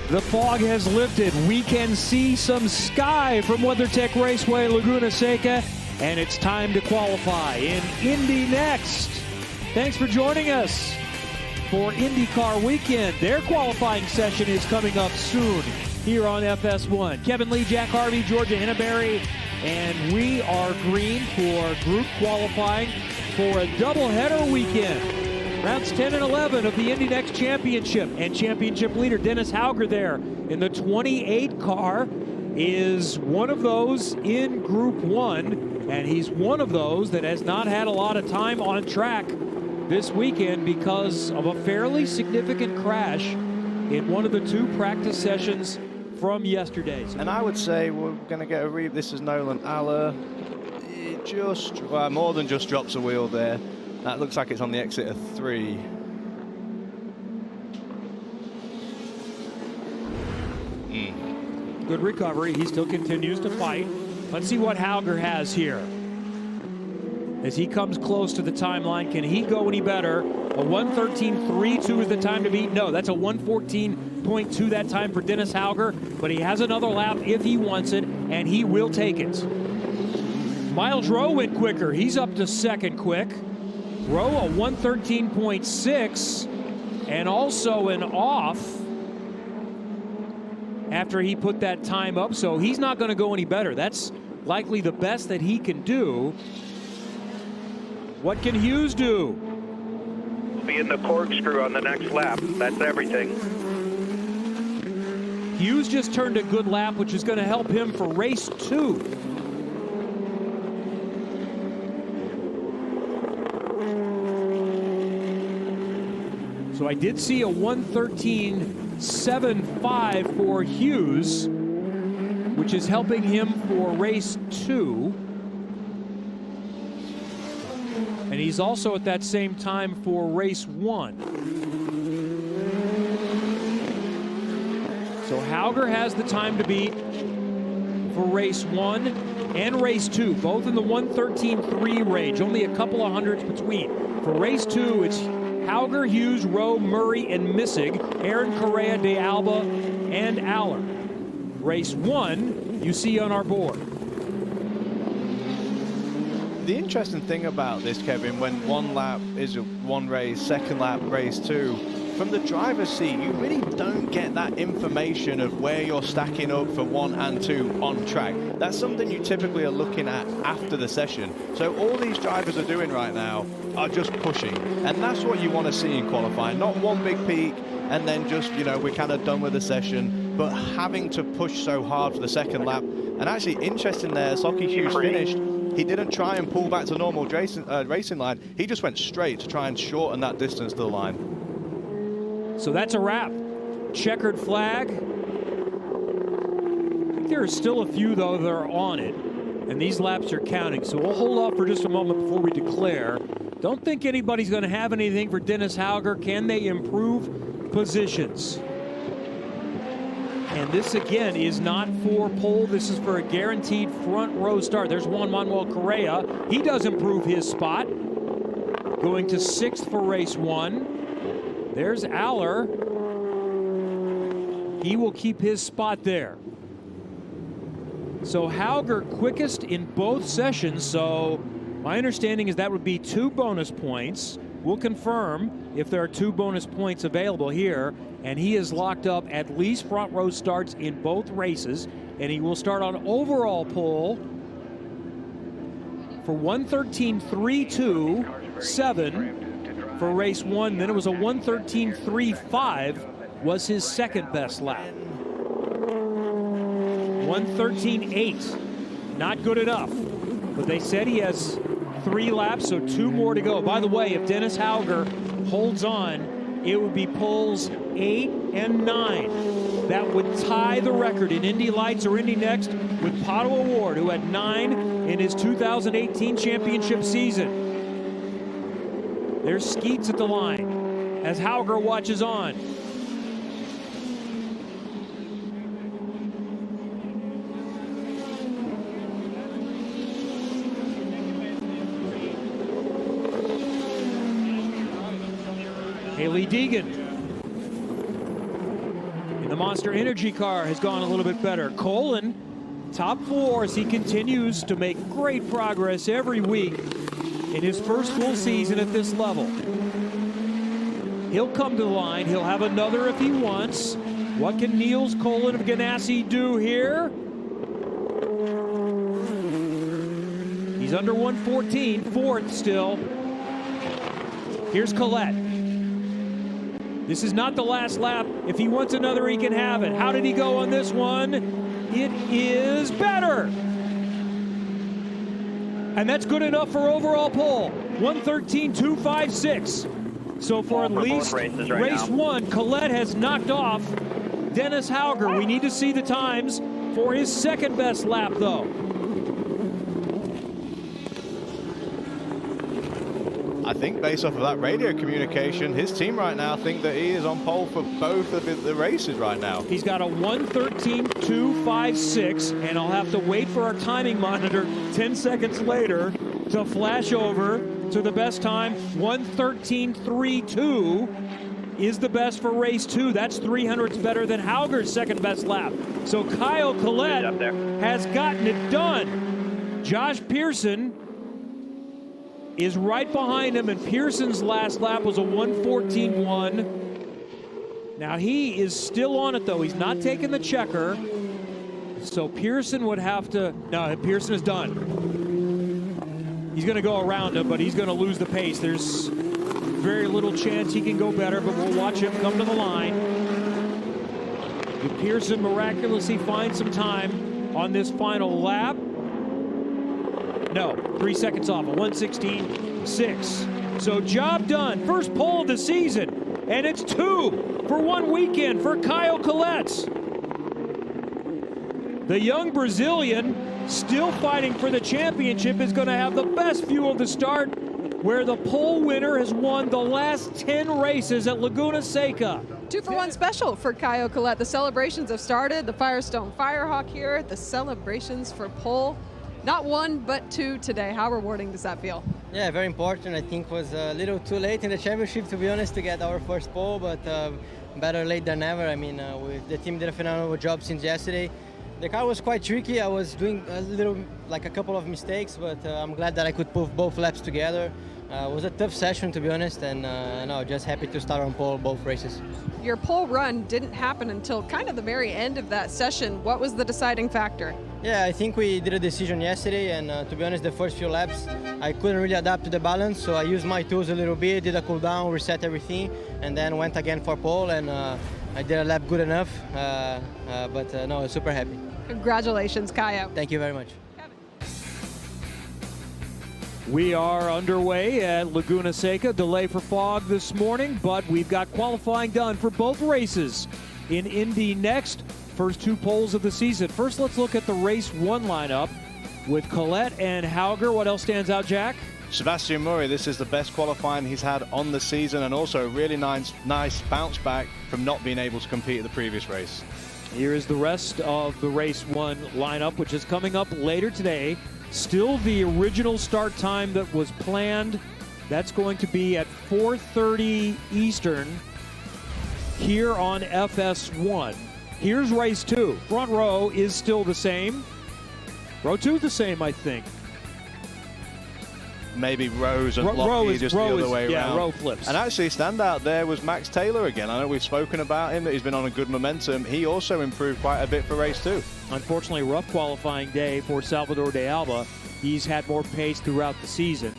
The fog has lifted. We can see some sky from WeatherTech Raceway Laguna Seca, and it's time to qualify in Indy NXT. Thanks for joining us for IndyCar Weekend. Their qualifying session is coming up soon here on FS1. Kevin Lee, Jack Harvey, Georgia Henneberry, and we are green for group qualifying for a doubleheader weekend. Rounds 10 and 11 of the Indy NXT Championship, and championship leader Dennis Hauger there in the 28 car is one of those in Group 1, and he's one of those that has not had a lot of time on track this weekend because of a fairly significant crash in one of the two practice sessions from yesterday. And I would say we're going to get a this is Nolan Aller. It just, well, more than just drops a wheel there. That looks like it's on the exit of 3. Good recovery. He still continues to fight. Let's see what Hauger has here. As he comes close to the timeline, can he go any better? A 1:13.32 is the time to beat. No, that's a 1:14.2 that time for Dennis Hauger, but he has another lap if he wants it, and he will take it. Miles Rowe went quicker. He's up to second quick. Rowe a 1:13.6, and also an off after he put that time up, so he's not going to go any better. That's likely the best that he can do. What can Hughes do? Be in the corkscrew on the next lap. That's everything. Hughes just turned a good lap, which is going to help him for race 2. So I did see a 1:13.75 for Hughes, which is helping him for race 2. And he's also at that same time for race 1. So Hauger has the time to beat for race 1 and race 2, both in the 1:13.3 range, only a couple of hundreds between. For race 2, it's Hauger, Hughes, Rowe, Murray, and Missig, Aaron Correa, De Alba, and Aller. Race 1, you see on our board. The interesting thing about this, Kevin, when one lap is one race, second lap, race 2, from the driver's seat, you really don't get that information of where you're stacking up for 1 and 2 on track. That's something you typically are looking at after the session. So all these drivers are doing right now are just pushing. And that's what you want to see in qualifying. Not one big peak and then just, you know, we're kind of done with the session, but having to push so hard for the second lap. And actually, interesting there, Socky Hughes finished. He didn't try and pull back to normal racing line. He just went straight to try and shorten that distance to the line. So that's a wrap. Checkered flag. I think there are still a few, though, that are on it. And these laps are counting. So we'll hold off for just a moment before we declare. Don't think anybody's going to have anything for Dennis Hauger. Can they improve positions? And this, again, is not for pole. This is for a guaranteed front row start. There's Juan Manuel Correa. He does improve his spot, going to 6th for race 1. There's Aller. He will keep his spot there. So Hauger quickest in both sessions. So my understanding is that would be 2 bonus points. We'll confirm if there are 2 bonus points available here. And he is locked up at least front row starts in both races. And he will start on overall pole for 1:13.32.7 for race 1. Then it was a 1:13.35 was his second best lap. 1:13.8, not good enough. But they said he has 3 laps, so 2 more to go. By the way, if Dennis Hauger holds on, it would be poles 8 and 9. That would tie the record in Indy Lights or Indy NXT with Pato O'Ward, who had 9 in his 2018 championship season. There's Skeets at the line as Hauger watches on. Haley Deegan in the Monster Energy car has gone a little bit better. Colin, top 4 as he continues to make great progress every week in his first full season at this level. He'll come to the line. He'll have another if he wants. What can Niels Colin of Ganassi do here? He's under 114, 4th still. Here's Collette. This is not the last lap. If he wants another, he can have it. How did he go on this one? It is better. And that's good enough for overall pole. 113.256. So for at least race 1, Collette has knocked off Dennis Hauger. We need to see the times for his second best lap, though. I think based off of that radio communication, his team right now think that he is on pole for both of the races right now. He's got a 113.256, and I'll have to wait for our timing monitor 10 seconds later to flash over to the best time. 113.32 is the best for race 2. That's 300ths better than Hauger's second best lap. So Kyle Collette has gotten it done. Josh Pearson is right behind him, and Pearson's last lap was a 114.1. Now he is still on it, though. He's not taking the checker. So Pearson would have to, no, Pearson is done. He's gonna go around him, but he's gonna lose the pace. There's very little chance he can go better, but we'll watch him come to the line. Did Pearson miraculously find some time on this final lap? No, 3 seconds off, a 116.6. So job done, first pole of the season, and it's 2 for one weekend for Kyle Collette. The young Brazilian, still fighting for the championship, is going to have the best view of the start, where the pole winner has won the last 10 races at Laguna Seca. 2-for-1 special for Kyle Collette. The celebrations have started. The Firestone Firehawk here. The celebrations for pole. Not 1, but 2 today. How rewarding does that feel? Yeah, very important. I think was a little too late in the championship, to be honest, to get our first pole, but better late than never. I mean, the team did a phenomenal job since yesterday. The car was quite tricky. I was doing a couple of mistakes, but I'm glad that I could put both laps together. It was a tough session, to be honest, and no, just happy to start on pole both races. Your pole run didn't happen until kind of the very end of that session. What was the deciding factor? Yeah, I think we did a decision yesterday, and to be honest, the first few laps, I couldn't really adapt to the balance, so I used my tools a little bit, did a cool down, reset everything, and then went again for pole, and I did a lap good enough, but no, super happy. Congratulations, Kyle. Thank you very much. We are underway at Laguna Seca. Delay for fog this morning, but we've got qualifying done for both races in Indy NXT. First 2 poles of the season. First, let's look at the race 1 lineup with Collette and Hauger. What else stands out, Jack? Sebastian Murray, this is the best qualifying he's had on the season, and also a really nice bounce back from not being able to compete at the previous race. Here is the rest of the race 1 lineup, which is coming up later today. Still the original start time that was planned. That's going to be at 4:30 Eastern here on FS1. Here's race 2. Front row is still the same. Row 2 the same, I think. Maybe rows and Lockheed just the other way around. Yeah, row flips. And actually, standout there was Max Taylor again. I know we've spoken about him, that he's been on a good momentum. He also improved quite a bit for race 2. Unfortunately, rough qualifying day for Salvador de Alba. He's had more pace throughout the season.